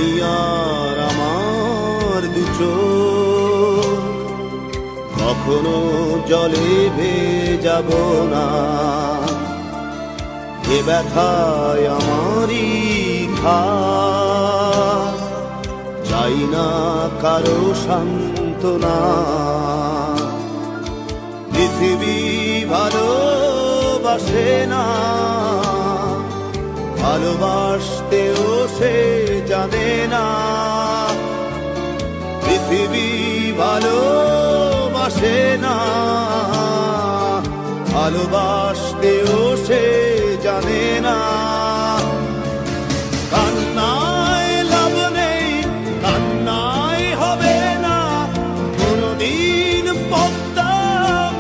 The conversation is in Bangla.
তুমি আর আমার দুচোখ কখনো জলে ভেজাবো না। এ ব্যথায় আমারই ঘাত, চাই না কারো সান্ত্বনা। পৃথিবী ভালোবাসে না, ভালোবাসতেও সে জানে না। পৃথিবী ভালোবাসে না, ভালোবাসতেও সে